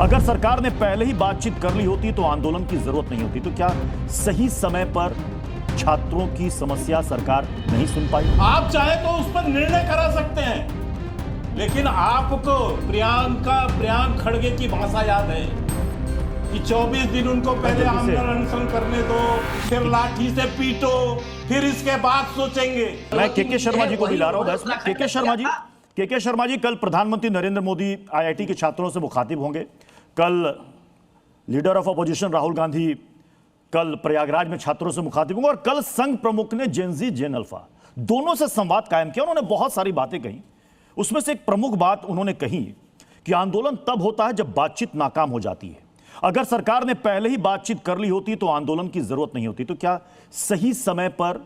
अगर सरकार ने पहले ही बातचीत कर ली होती तो आंदोलन की जरूरत नहीं होती। तो क्या सही समय पर छात्रों की समस्या सरकार नहीं सुन पाई? आप चाहे तो उस पर निर्णय करा सकते हैं, लेकिन आपको प्रियांक खड़गे की भाषा याद है कि 24 दिन उनको पहले आंदोलन अनशन करने दो, फिर लाठी से पीटो, फिर इसके बाद सोचेंगे। मैं के शर्मा जी को भी ला रहा हूं बस में। के शर्मा जी, कल प्रधानमंत्री नरेंद्र मोदी आईआईटी के छात्रों से मुखातिब होंगे। कल leader of opposition Rahul Gandhi कल प्रयागराज में छात्रों से मुखातिब होंगे और कल संघ प्रमुख ने जेनजी जेन अल्फा दोनों से संवाद कायम किया। उन्होंने बहुत सारी बातें कही। उसमें से एक प्रमुख बात उन्होंने कही कि आंदोलन तब होता है जब बातचीत नाकाम हो जाती है। अगर सरकार ने पहले ही बातचीत कर ली होती तो आंदोलन की जरूरत नहीं होती। तो क्या सही समय पर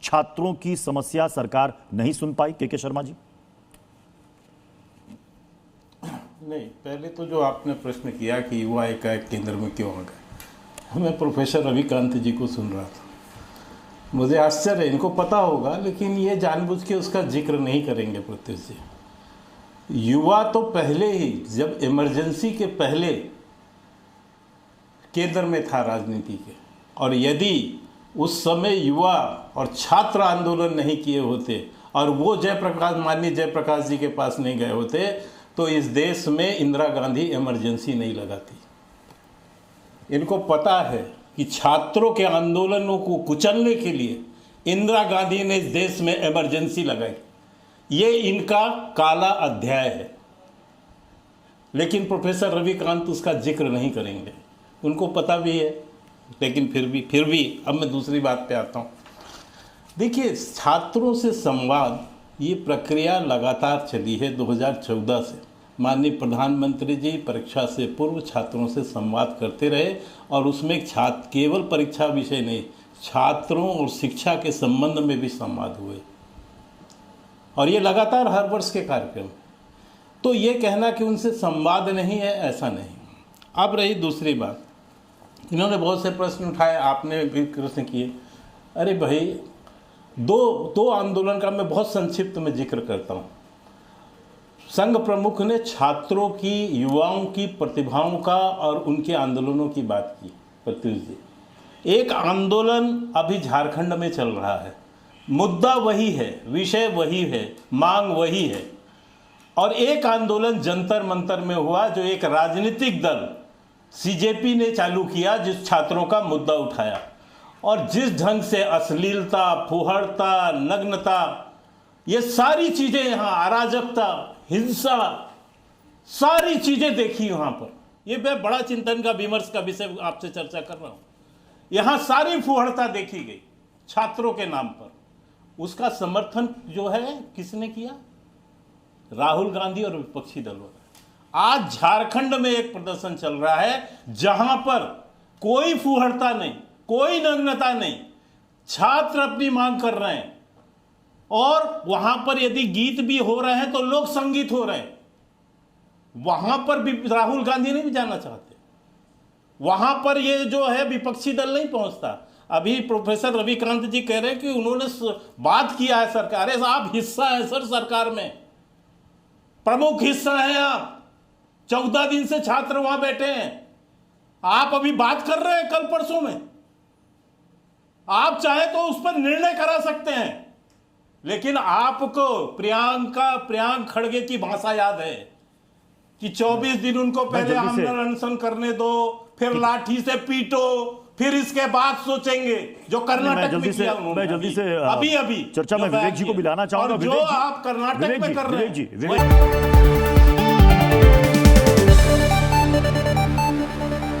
छात्रों की समस्या सरकार नहीं सुन पाई? के शर्मा जी। नहीं, पहले तो जो आपने प्रश्न किया कि युवा एकाएक केंद्र में क्यों आ गए, मैं प्रोफेसर रविकांत जी को सुन रहा था। मुझे आश्चर्य है, इनको पता होगा लेकिन ये जानबूझ के उसका जिक्र नहीं करेंगे प्रत्युष जी। युवा तो पहले ही, जब इमरजेंसी के पहले केंद्र में था राजनीति के, और यदि उस समय युवा और छात्र आंदोलन नहीं किए होते और वो माननीय जयप्रकाश जी के पास नहीं गए होते तो इस देश में इंदिरा गांधी इमरजेंसी नहीं लगाती। इनको पता है कि छात्रों के आंदोलनों को कुचलने के लिए इंदिरा गांधी ने इस देश में इमरजेंसी लगाई। ये इनका काला अध्याय है, लेकिन प्रोफेसर रविकांत उसका जिक्र नहीं करेंगे। उनको पता भी है, लेकिन फिर भी अब मैं दूसरी बात पे आता हूँ। देखिए, छात्रों से संवाद, ये प्रक्रिया लगातार चली है 2014 से। माननीय प्रधानमंत्री जी परीक्षा से पूर्व छात्रों से संवाद करते रहे और उसमें केवल परीक्षा विषय नहीं, छात्रों और शिक्षा के संबंध में भी संवाद हुए, और ये लगातार हर वर्ष के कार्यक्रम। तो ये कहना कि उनसे संवाद नहीं है, ऐसा नहीं। अब रही दूसरी बात, इन्होंने बहुत से प्रश्न उठाए, आपने भी प्रश्न किए। अरे भाई, दो आंदोलन का मैं बहुत संक्षिप्त में जिक्र करता हूँ। संघ प्रमुख ने छात्रों की, युवाओं की प्रतिभाओं का और उनके आंदोलनों की बात की। प्रत्युष जी, एक आंदोलन अभी झारखंड में चल रहा है, मुद्दा वही है, विषय वही है, मांग वही है, और एक आंदोलन जंतर मंतर में हुआ जो एक राजनीतिक दल सीजेपी ने चालू किया, जिस छात्रों का मुद्दा उठाया, और जिस ढंग से अश्लीलता, फुहड़ता, नग्नता, ये सारी चीजें यहाँ, अराजकता, हिंसा, सारी चीजें देखी वहां पर। ये मैं बड़ा चिंतन का, विमर्श का विषय आपसे चर्चा कर रहा हूं। यहां सारी फुहड़ता देखी गई छात्रों के नाम पर। उसका समर्थन जो है किसने किया? राहुल गांधी और विपक्षी दलों ने। आज झारखंड में एक प्रदर्शन चल रहा है जहां पर कोई फुहड़ता नहीं, कोई नग्नता नहीं, छात्र अपनी मांग कर रहे हैं, और वहां पर यदि गीत भी हो रहे हैं तो लोक संगीत हो रहे हैं। वहां पर भी राहुल गांधी नहीं जाना चाहते, वहां पर ये जो है विपक्षी दल नहीं पहुंचता। अभी प्रोफेसर रविकांत जी कह रहे हैं कि उन्होंने बात किया है सरकार। अरे आप हिस्सा है सर सरकार में, प्रमुख हिस्सा है आप। 14 दिन से छात्र वहां बैठे हैं, आप अभी बात कर रहे हैं कल परसों में। आप चाहे तो उस पर निर्णय करा सकते हैं, लेकिन आपको प्रियांक खड़गे की भाषा याद है कि 24 दिन उनको पहले आंदोलन अनशन करने दो, फिर लाठी से पीटो, फिर इसके बाद सोचेंगे। जो कर्नाटक में किया उन्होंने, मैं जल्दी से अभी चर्चा में विवेक जी को भी लाना चाहूंगा। जो आप कर्नाटक में कर रहे हैं।